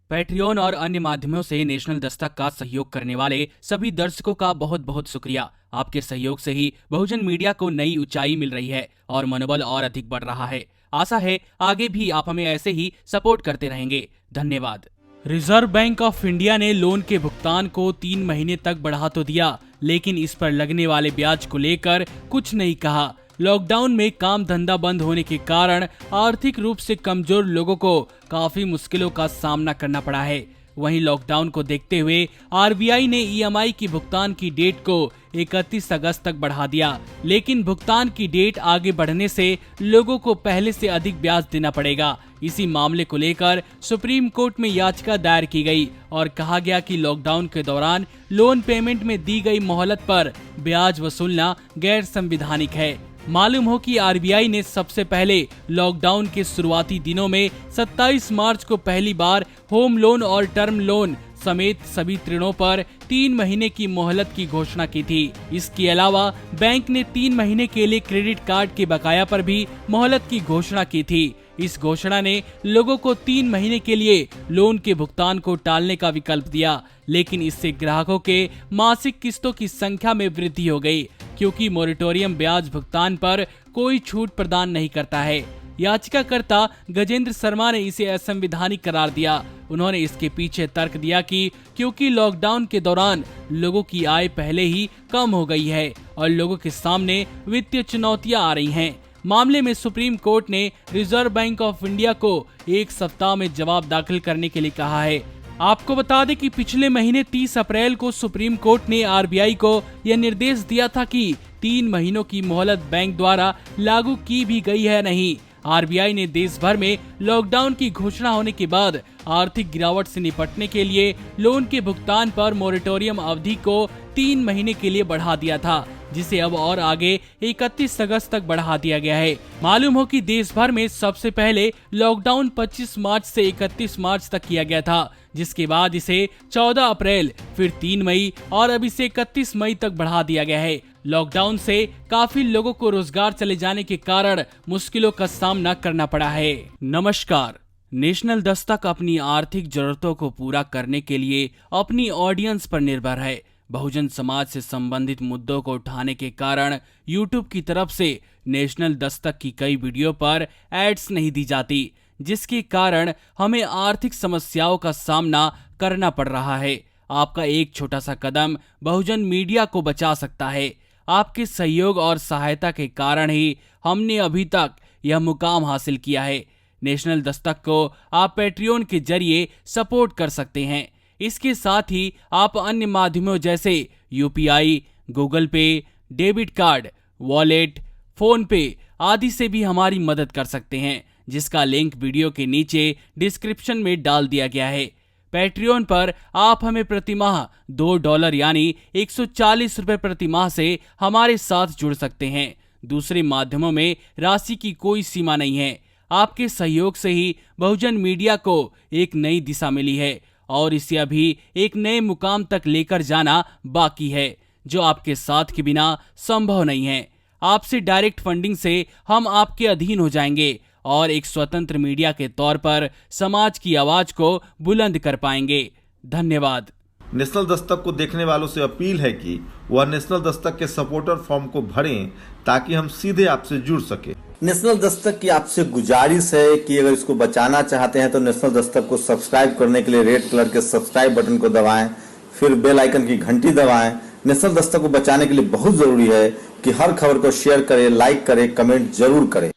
Patreon और अन्य माध्यमों से नेशनल दस्तक का सहयोग करने वाले सभी दर्शकों का बहुत बहुत शुक्रिया। आपके सहयोग से ही बहुजन मीडिया को नई ऊंचाई मिल रही है और मनोबल और अधिक बढ़ रहा है। आशा है आगे भी आप हमें ऐसे ही सपोर्ट करते रहेंगे। धन्यवाद। रिजर्व बैंक ऑफ इंडिया ने लोन के भुगतान को 3 महीने तक बढ़ा तो दिया, लेकिन इस पर लगने वाले ब्याज को लेकर कुछ नहीं कहा। लॉकडाउन में काम धंधा बंद होने के कारण आर्थिक रूप से कमजोर लोगों को काफी मुश्किलों का सामना करना पड़ा है। वहीं लॉकडाउन को देखते हुए आरबीआई ने ईएमआई की भुगतान की डेट को 31 अगस्त तक बढ़ा दिया, लेकिन भुगतान की डेट आगे बढ़ने से लोगों को पहले से अधिक ब्याज देना पड़ेगा। इसी मामले को लेकर सुप्रीम कोर्ट में याचिका दायर की गई और कहा गया कि लॉकडाउन के दौरान लोन पेमेंट में दी गई मोहलत पर ब्याज वसूलना गैर संवैधानिक है। मालूम हो कि आरबीआई ने सबसे पहले लॉकडाउन के शुरुआती दिनों में 27 मार्च को पहली बार होम लोन और टर्म लोन समेत सभी ऋणों पर 3 महीने की मोहलत की घोषणा की थी। इसके अलावा बैंक ने 3 महीने के लिए क्रेडिट कार्ड के बकाया पर भी मोहलत की घोषणा की थी। इस घोषणा ने लोगों को 3 महीने के लिए लोन के भुगतान को टालने का विकल्प दिया, लेकिन इससे ग्राहकों के मासिक किस्तों की संख्या में वृद्धि हो गई, क्योंकि मोरेटोरियम ब्याज भुगतान पर कोई छूट प्रदान नहीं करता है। याचिकाकर्ता गजेंद्र शर्मा ने इसे असंवैधानिक करार दिया। उन्होंने इसके पीछे तर्क दिया कि क्योंकि लॉकडाउन के दौरान लोगों की आय पहले ही कम हो गई है और लोगों के सामने वित्तीय चुनौतियां आ रही हैं। मामले में सुप्रीम कोर्ट ने रिजर्व बैंक ऑफ इंडिया को 1 सप्ताह में जवाब दाखिल करने के लिए कहा है। आपको बता दें कि पिछले महीने 30 अप्रैल को सुप्रीम कोर्ट ने आरबीआई को यह निर्देश दिया था कि 3 महीनों की मोहलत बैंक द्वारा लागू की भी गई है नहीं। आरबीआई ने देश भर में लॉकडाउन की घोषणा होने के बाद आर्थिक गिरावट से निपटने के लिए लोन के भुगतान पर मोरेटोरियम अवधि को 3 महीने के लिए बढ़ा दिया था, जिसे अब और आगे 31 अगस्त तक बढ़ा दिया गया है। मालूम हो कि देश भर में सबसे पहले लॉकडाउन 25 मार्च से 31 मार्च तक किया गया था, जिसके बाद इसे 14 अप्रैल, फिर 3 मई और अब इसे 31 मई तक बढ़ा दिया गया है। लॉकडाउन से काफी लोगों को रोजगार चले जाने के कारण मुश्किलों का सामना करना पड़ा है। नमस्कार। नेशनल दस्तक अपनी आर्थिक जरूरतों को पूरा करने के लिए अपनी ऑडियंस पर निर्भर है। बहुजन समाज से संबंधित मुद्दों को उठाने के कारण यूट्यूब की तरफ से नेशनल दस्तक की कई वीडियो पर एड्स नहीं दी जाती, जिसके कारण हमें आर्थिक समस्याओं का सामना करना पड़ रहा है। आपका एक छोटा सा कदम बहुजन मीडिया को बचा सकता है। आपके सहयोग और सहायता के कारण ही हमने अभी तक यह मुकाम हासिल किया है। नेशनल दस्तक को आप पैट्रियन के जरिए सपोर्ट कर सकते हैं। इसके साथ ही आप अन्य माध्यमों जैसे यूपीआई, गूगल पे, डेबिट कार्ड, वॉलेट, फोन पे आदि से भी हमारी मदद कर सकते हैं, जिसका लिंक वीडियो के नीचे डिस्क्रिप्शन में डाल दिया गया है। पैट्रियन पर आप हमें प्रतिमाह $2 यानी 140 रुपए प्रतिमाह से हमारे साथ जुड़ सकते हैं। दूसरे माध्यमों में राशि की कोई सीमा नहीं है। आपके सहयोग से ही बहुजन मीडिया को एक नई दिशा मिली है और इसे अभी एक नए मुकाम तक लेकर जाना बाकी है, जो आपके साथ के बिना संभव नहीं है। आपसे डायरेक्ट फंडिंग से हम आपके अधीन हो जाएंगे और एक स्वतंत्र मीडिया के तौर पर समाज की आवाज को बुलंद कर पाएंगे। धन्यवाद। नेशनल दस्तक को देखने वालों से अपील है कि वह नेशनल दस्तक के सपोर्टर फॉर्म को भरें, ताकि हम सीधे आपसे जुड़ सके। नेशनल दस्तक की आपसे गुजारिश है कि अगर इसको बचाना चाहते हैं तो नेशनल दस्तक को सब्सक्राइब करने के लिए रेड कलर के सब्सक्राइब बटन को दबाएं, फिर बेल आइकन की घंटी दबाएं। नेशनल दस्तक को बचाने के लिए बहुत जरूरी है कि हर खबर को शेयर करें, लाइक करें, कमेंट जरूर करें।